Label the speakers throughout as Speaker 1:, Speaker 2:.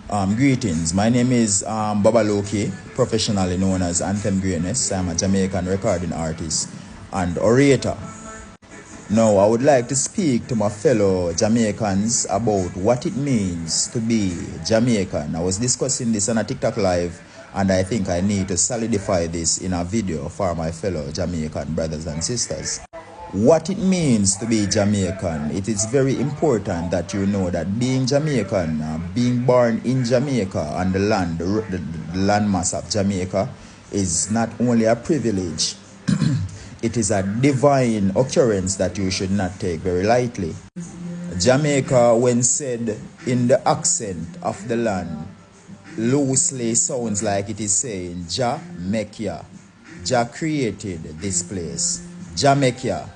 Speaker 1: Greetings. My name is Babaloki, professionally known as Anthem. I'm a Jamaican recording artist and orator. Now, I would like to speak to my fellow Jamaicans about what it means to be Jamaican. I was discussing this on a TikTok live, and I think I need to solidify this in a video for my fellow Jamaican brothers and sisters. What it means to be Jamaican, it is very important that you know that being Jamaican, being born in Jamaica on the land, the landmass of Jamaica, is not only a privilege, it is a divine occurrence that you should not take very lightly. Jamaica, when said in the accent of the land, loosely sounds like it is saying Jamaica. Jah created this place. Jamaica.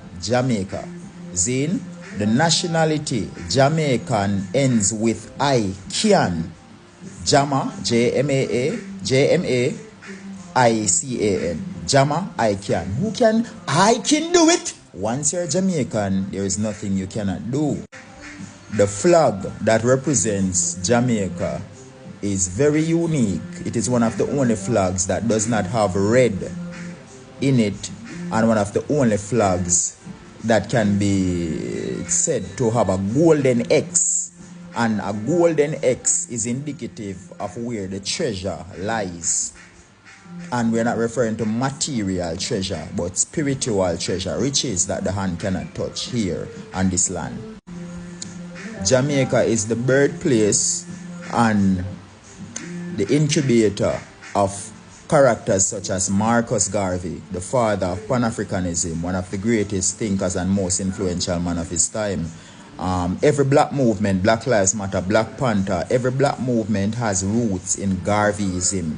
Speaker 1: Zin, the nationality Jamaican ends with I can. Jama, J-M-A-I-C-A-N. Jama, I can. Who can? I can do it. Once you're Jamaican, there is nothing you cannot do. The flag that represents Jamaica is very unique. It is one of the only flags that does not have red in it, and one of the only flags that can be said to have a golden X. And a golden X is indicative of where the treasure lies. And we're not referring to material treasure, but spiritual treasure, riches that the hand cannot touch here on this land. Jamaica is the birthplace and the incubator of characters such as Marcus Garvey, the father of Pan-Africanism, one of the greatest thinkers and most influential man of his time. Every black movement, Black Lives Matter, Black Panther, every black movement has roots in Garveyism.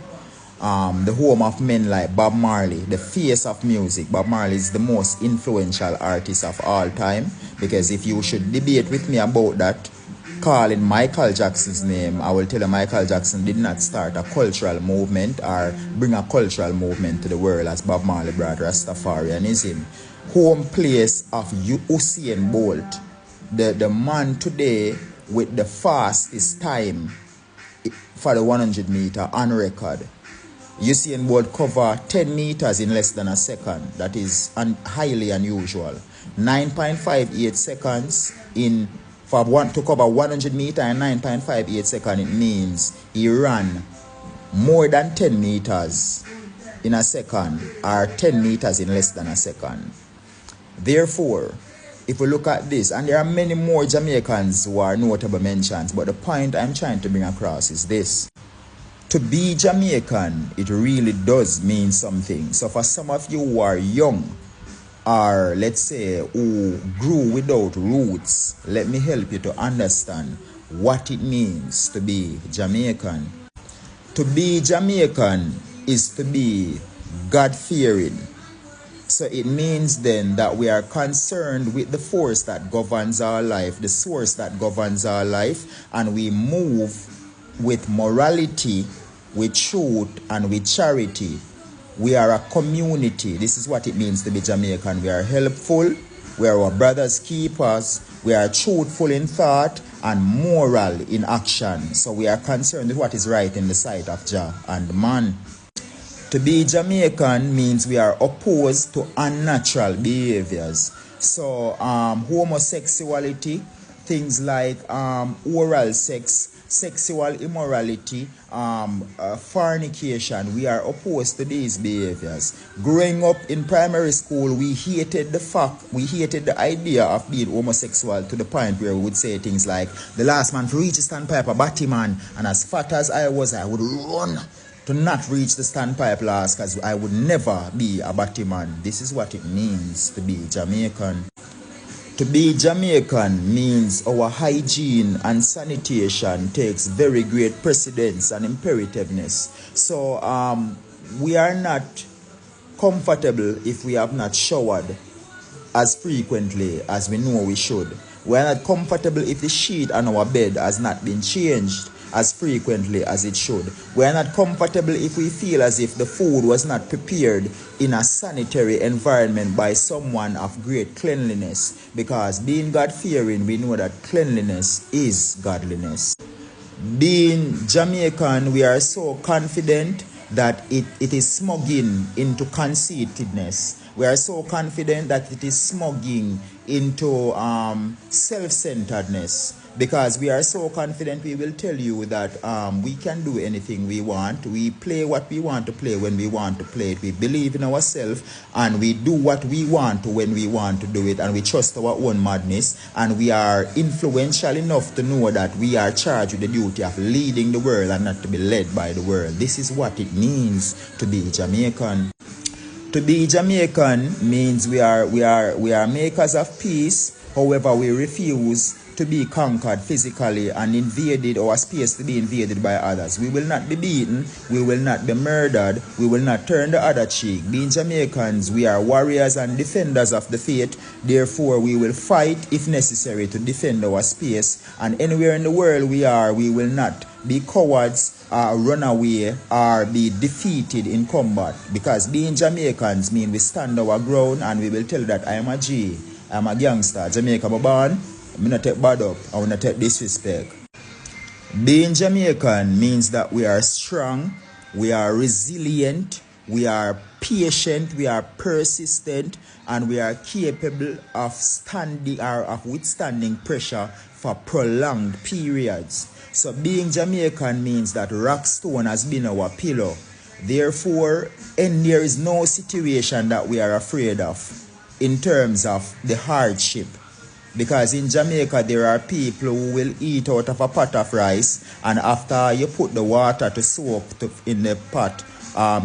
Speaker 1: The home of men like Bob Marley, the face of music. Bob Marley is the most influential artist of all time, because if you should debate with me about that, calling Michael Jackson's name, I will tell you Michael Jackson did not start a cultural movement or bring a cultural movement to the world as Bob Marley brought Rastafarianism. Home place of Usain Bolt, the man today with the fastest time for the 100 meter on record. Usain Bolt cover 10 meters in less than a second. That is highly unusual. 9.58 seconds to cover 100 meters in 9.58 seconds, it means he ran more than 10 meters in a second or 10 meters in less than a second. Therefore, if we look at this, and there are many more Jamaicans who are notable mentions, but the point I'm trying to bring across is this. To be Jamaican, it really does mean something. So for some of you who are young, or let's say who grew without roots, let me help you to understand what it means to be Jamaican. To be Jamaican is to be God-fearing. So it means then that we are concerned with the force that governs our life, the source that governs our life, and we move with morality, with truth, and with charity. We are a community. This is what it means to be Jamaican. We are helpful, we are our brother's keepers, we are truthful in thought and moral in action. So we are concerned with what is right in the sight of Jah and man. To be Jamaican means we are opposed to unnatural behaviors. So homosexuality, things like oral sex, sexual immorality, fornication, we are opposed to these behaviors. Growing up in primary school, we hated the idea of being homosexual to the point where we would say things like, the last man to reach the standpipe, a batty man, and as fat as I was, I would run to not reach the standpipe last, because I would never be a batty man. This is what it means to be Jamaican. To be Jamaican means our hygiene and sanitation takes very great precedence and imperativeness. So we are not comfortable if we have not showered as frequently as we know we should. We are not comfortable if the sheet on our bed has not been changed as frequently as it should. We are not comfortable if we feel as if the food was not prepared in a sanitary environment by someone of great cleanliness, because being God-fearing, we know that cleanliness is godliness. Being Jamaican, we are so confident that it is smugging into conceitedness. We are so confident that it is smugging into self-centeredness, because we are so confident. We will tell you that we can do anything we want. We play what we want to play when we want to play it. We believe in ourselves, and we do what we want to when we want to do it, and we trust our own madness, and we are influential enough to know that we are charged with the duty of leading the world and not to be led by the world. This is what it means to be Jamaican. To be Jamaican means we are makers of peace. However, we refuse to be conquered physically and invaded, our space to be invaded by others. We will not be beaten. We will not be murdered. We will not turn the other cheek. Being Jamaicans, we are warriors and defenders of the faith. Therefore, we will fight if necessary to defend our space. And anywhere in the world we are, we will not be cowards, run away, or be defeated in combat. Because being Jamaicans means we stand our ground, and we will tell you that I am a G, I am a gangster. Jamaica, my born. I'm not take bad up. I want to take disrespect. Being Jamaican means that we are strong, we are resilient, we are patient, we are persistent, and we are capable of standing or of withstanding pressure for prolonged periods. So being Jamaican means that Rockstone has been our pillow. Therefore, and there is no situation that we are afraid of in terms of the hardship. Because in Jamaica, there are people who will eat out of a pot of rice, and after you put the water to soak in the pot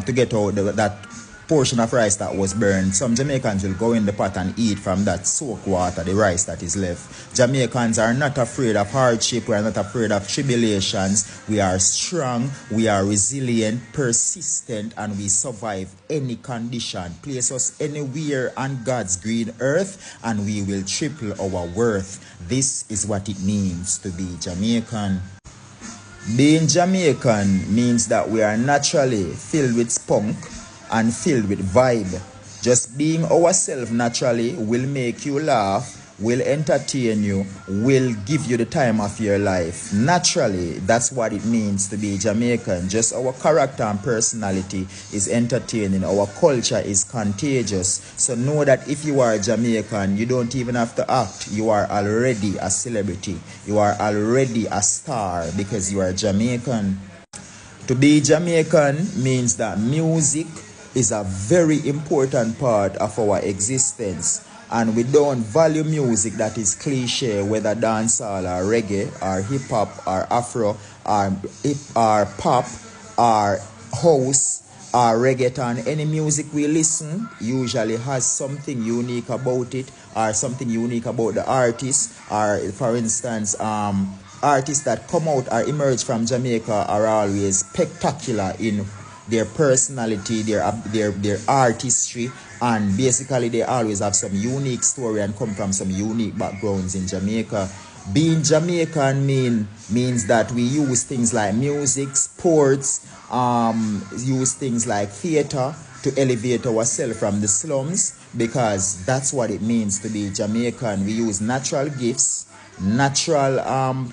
Speaker 1: to get out that portion of rice that was burned, some Jamaicans will go in the pot and eat from that soaked water, the rice that is left. Jamaicans are not afraid of hardship. We are not afraid of tribulations. We are strong, we are resilient, persistent, and we survive any condition. Place us anywhere on God's green earth, and we will triple our worth. This is what it means to be Jamaican. Being Jamaican means that we are naturally filled with spunk and filled with vibe. Just being ourselves naturally will make you laugh, will entertain you, will give you the time of your life. Naturally, that's what it means to be Jamaican. Just our character and personality is entertaining. Our culture is contagious. So know that if you are Jamaican, you don't even have to act. You are already a celebrity. You are already a star because you are Jamaican. To be Jamaican means that music is a very important part of our existence, and we don't value music that is cliche, whether dancehall or reggae or hip-hop or afro or pop or house or reggaeton. Any music we listen usually has something unique about it, or something unique about the artist, or for instance artists that come out or emerge from Jamaica are always spectacular in their personality, their artistry, and basically they always have some unique story and come from some unique backgrounds in Jamaica. Being Jamaican means that we use things like music, sports, use things like theater to elevate ourselves from the slums, because that's what it means to be Jamaican. We use natural gifts, natural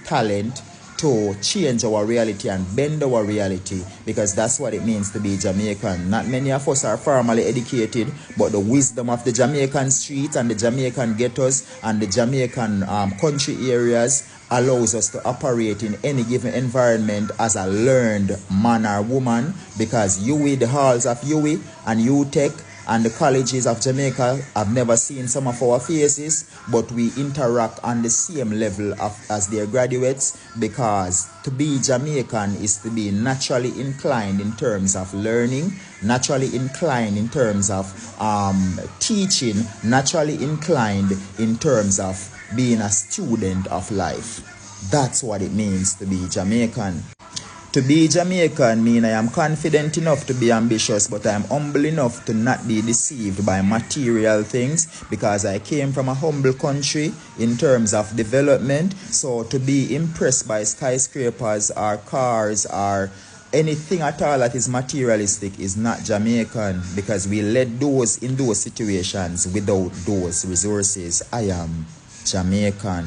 Speaker 1: talent to change our reality and bend our reality, because that's what it means to be Jamaican. Not many of us are formally educated, but the wisdom of the Jamaican streets and the Jamaican ghettos and the Jamaican country areas allows us to operate in any given environment as a learned man or woman, because UWI, the halls of UWI and UTech and the colleges of Jamaica have never seen some of our faces, but we interact on the same level as their graduates, because to be Jamaican is to be naturally inclined in terms of learning, naturally inclined in terms of teaching, naturally inclined in terms of being a student of life. That's what it means to be Jamaican. To be Jamaican means I am confident enough to be ambitious, but I am humble enough to not be deceived by material things, because I came from a humble country in terms of development. So to be impressed by skyscrapers or cars or anything at all that is materialistic is not Jamaican, because we led those in those situations without those resources. I am Jamaican.